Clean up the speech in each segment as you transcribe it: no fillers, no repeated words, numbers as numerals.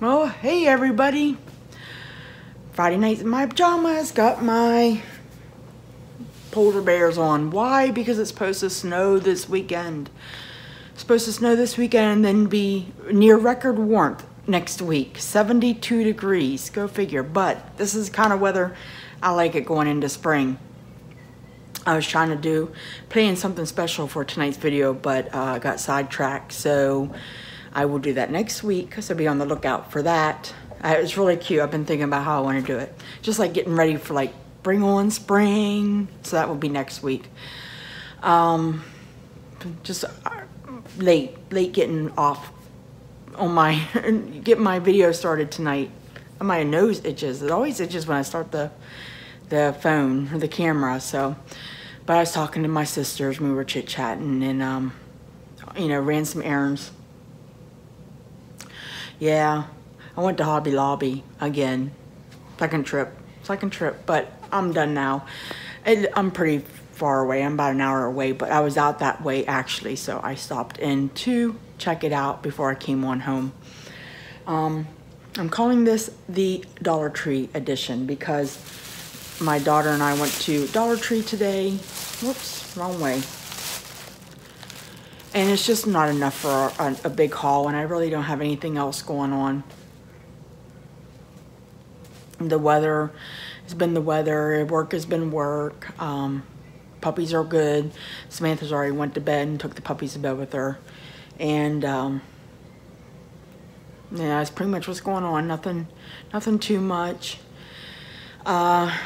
Oh, hey everybody. Friday night in my pajamas, got my polar bears on. Why? Because it's supposed to snow this weekend. It's supposed to snow this weekend and then be near record warmth next week. 72 degrees, go figure. But this is kind of weather I like it going into spring. I was trying to plan something special for tonight's video, but got sidetracked. So I will do that next week, so be on the lookout for that. It's really cute. I've been thinking about how I want to do it. Just like getting ready for like bring on spring. So that will be next week. Just late getting off on my, getting my video started tonight. My nose itches. It always itches when I start the phone or the camera. So, but I was talking to my sisters and we were chit-chatting and, you know, ran some errands. Yeah, I went to Hobby Lobby again. Second trip, but I'm done now. I'm pretty far away. I'm about an hour away, but I was out that way actually, so I stopped in to check it out before I came on home. I'm calling this the Dollar Tree edition because my daughter and I went to Dollar Tree today. Whoops, wrong way. And it's just not enough for a big haul, and I really don't have anything else going on. The weather has been the weather, work has been work. Puppies are good. Samantha's already went to bed and took the puppies to bed with her. And yeah, that's pretty much what's going on. Nothing too much. Yeah,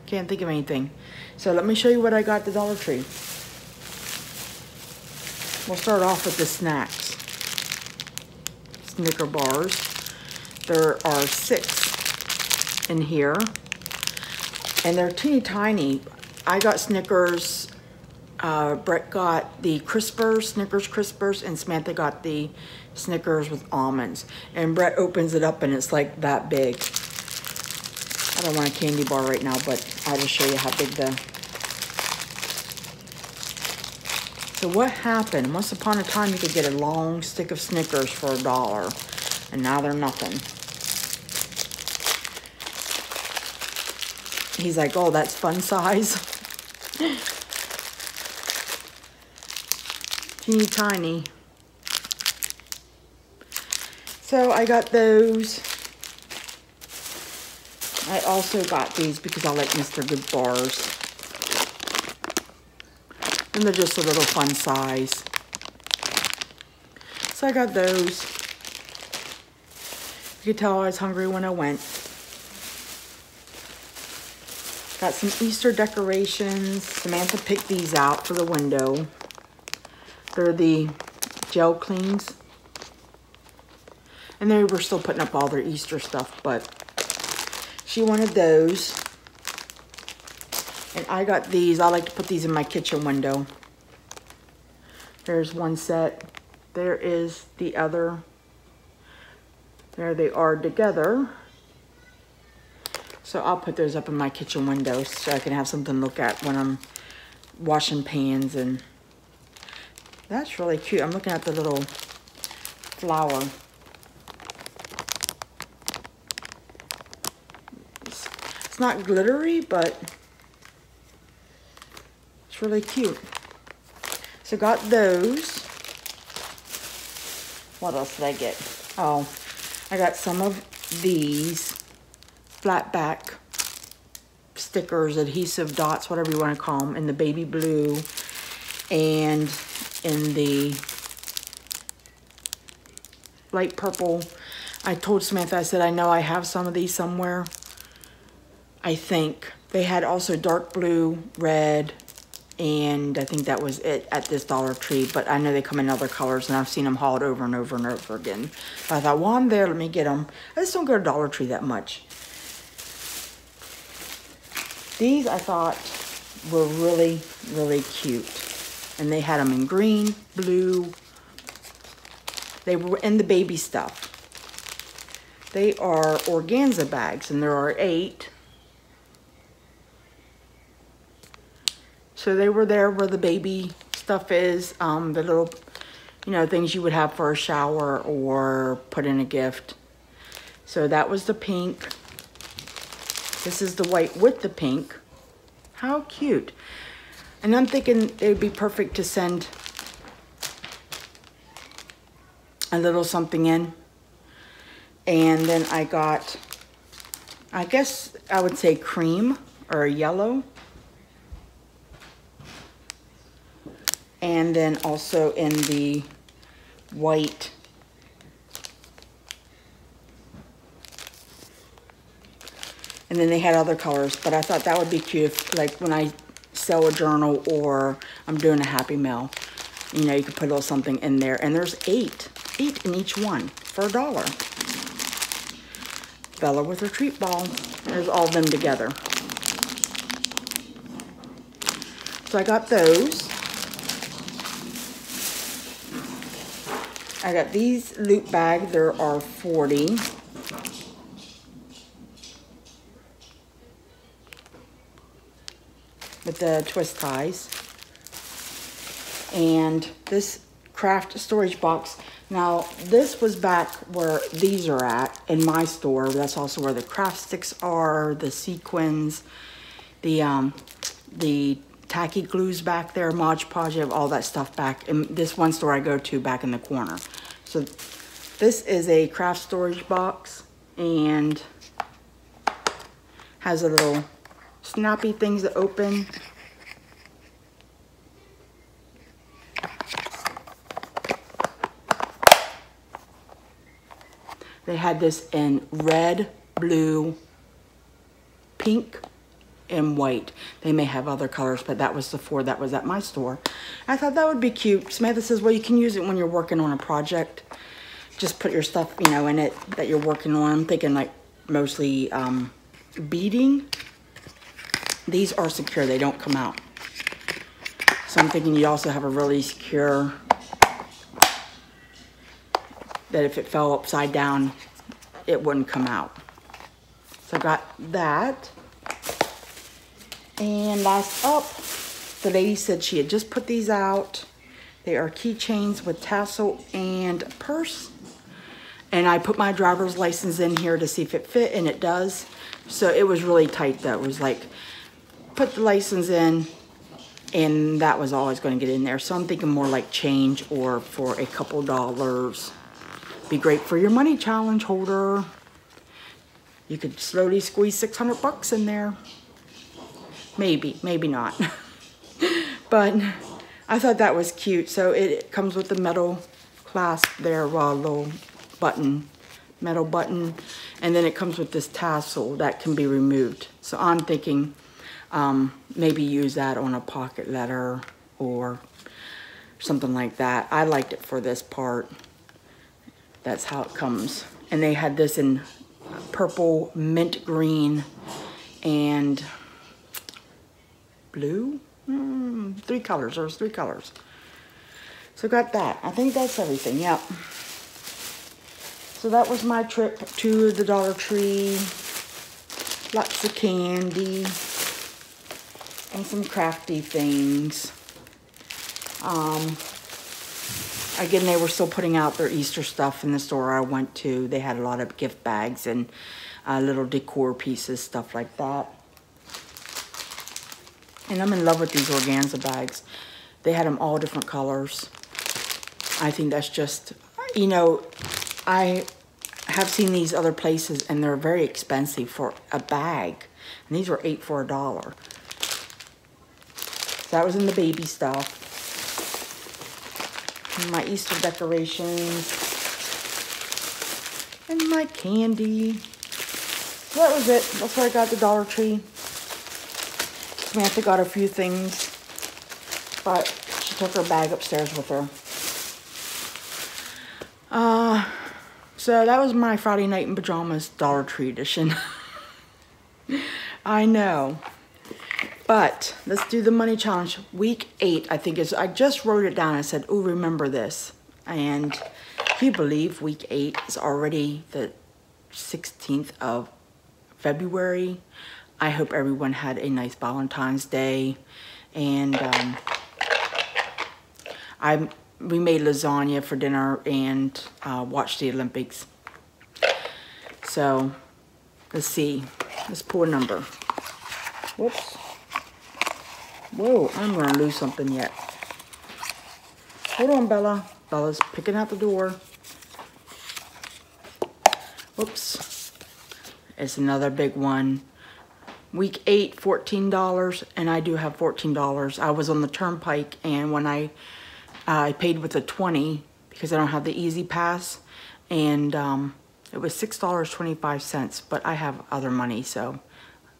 can't think of anything. So let me show you what I got at the Dollar Tree. We'll start off with the snacks. Snicker bars. There are 6 in here. And they're teeny tiny. I got Snickers. Brett got the Crispers, Snickers Crispers, and Samantha got the Snickers with almonds. And Brett opens it up and it's like that big. I don't want a candy bar right now, but I'll just show you how big So what happened? Once upon a time, you could get a long stick of Snickers for $1, and now they're nothing. He's like, oh, that's fun size. Teeny tiny. So I got those. I also got these because I like Mr. Good bars. And they're just a little fun size. So I got those. You could tell I was hungry when I went. Got some Easter decorations. Samantha picked these out for the window. They're the gel cleans. And they were still putting up all their Easter stuff, but she wanted those. And I got these. I like to put these in my kitchen window. There's one set. There is the other. There they are together. So I'll put those up in my kitchen window so I can have something to look at when I'm washing pans. And that's really cute. I'm looking at the little flower. It's not glittery, but it's really cute. So got those. What else did I get? Oh, I got some of these flat back stickers, adhesive dots, whatever you want to call them, in the baby blue and in the light purple. I told Samantha, I said, I know I have some of these somewhere. I think they had also dark blue, red, and I think that was it at this Dollar Tree, but I know they come in other colors and I've seen them hauled over and over and over again. But I thought, well, I'm there, let me get them. I just don't go to Dollar Tree that much. These I thought were really, really cute. And they had them in green, blue. They were in the baby stuff. They are organza bags, and there are 8. So they were there where the baby stuff is, the little, you know, things you would have for a shower or put in a gift. So that was the pink. This is the white with the pink. How cute. And I'm thinking it would be perfect to send a little something in. And then I got, I guess I would say cream or yellow. And then also in the white. And then they had other colors, but I thought that would be cute if, like, when I sell a journal or I'm doing a Happy Mail, you know, you could put a little something in there. And there's eight in each one for $1. Bella with her treat ball. There's all of them together. So I got those. I got these loop bags. There are 40. With the twist ties. And this craft storage box. Now, this was back where these are at in my store. That's also where the craft sticks are, the sequins, the tacky glues back there, Mod Podge, you have all that stuff back in this one store I go to back in the corner. So this is a craft storage box and has a little snappy things that open. They had this in red, blue, pink, and white. They may have other colors, but that was the 4 that was at my store. I thought that would be cute. Samantha says, well, you can use it when you're working on a project. Just put your stuff, you know, in it that you're working on. I'm thinking like mostly beading. These are secure, they don't come out. So I'm thinking you also have a really secure, that if it fell upside down, it wouldn't come out. So I got that. And last up, the lady said she had just put these out. They are keychains with tassel and purse. And I put my driver's license in here to see if it fit, and it does. So it was really tight though. It was like, put the license in, and that was all I was going to get in there. So I'm thinking more like change or for a couple dollars. Be great for your money challenge holder. You could slowly squeeze 600 bucks in there. Maybe, maybe not. But I thought that was cute. So it comes with the metal clasp there, little button, metal button. And then it comes with this tassel that can be removed. So I'm thinking maybe use that on a pocket letter or something like that. I liked it for this part. That's how it comes. And they had this in purple, mint green, and blue. 3 colors. There's 3 colors. So got that. I think that's everything. Yep. So that was my trip to the Dollar Tree. Lots of candy and some crafty things. Again, they were still putting out their Easter stuff in the store I went to. They had a lot of gift bags and little decor pieces, stuff like that. And I'm in love with these organza bags. They had them all different colors. I think that's just, you know, I have seen these other places and they're very expensive for a bag. And these were 8 for $1. So that was in the baby stuff. My Easter decorations and my candy. So that was it. That's what I got at the Dollar Tree. Samantha got a few things, but she took her bag upstairs with her. So that was my Friday night in pajamas Dollar Tree edition. I know. But let's do the money challenge. Week 8, I think is, I just wrote it down. I said, oh, remember this. And can you believe week 8 is already the 16th of February? I hope everyone had a nice Valentine's Day. And we made lasagna for dinner and watched the Olympics. So, let's see. Let's pull a number. Whoops. Whoa, I'm going to lose something yet. Hold on, Bella. Bella's picking out the door. Whoops. It's another big one. Week 8, $14, and I do have $14. I was on the Turnpike, and when I paid with a 20 because I don't have the Easy Pass, and it was $6.25, but I have other money, so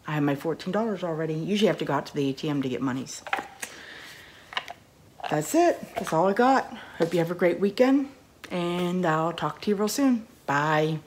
I have my $14 already. Usually I have to go out to the ATM to get monies. That's it. That's all I got. Hope you have a great weekend, and I'll talk to you real soon. Bye.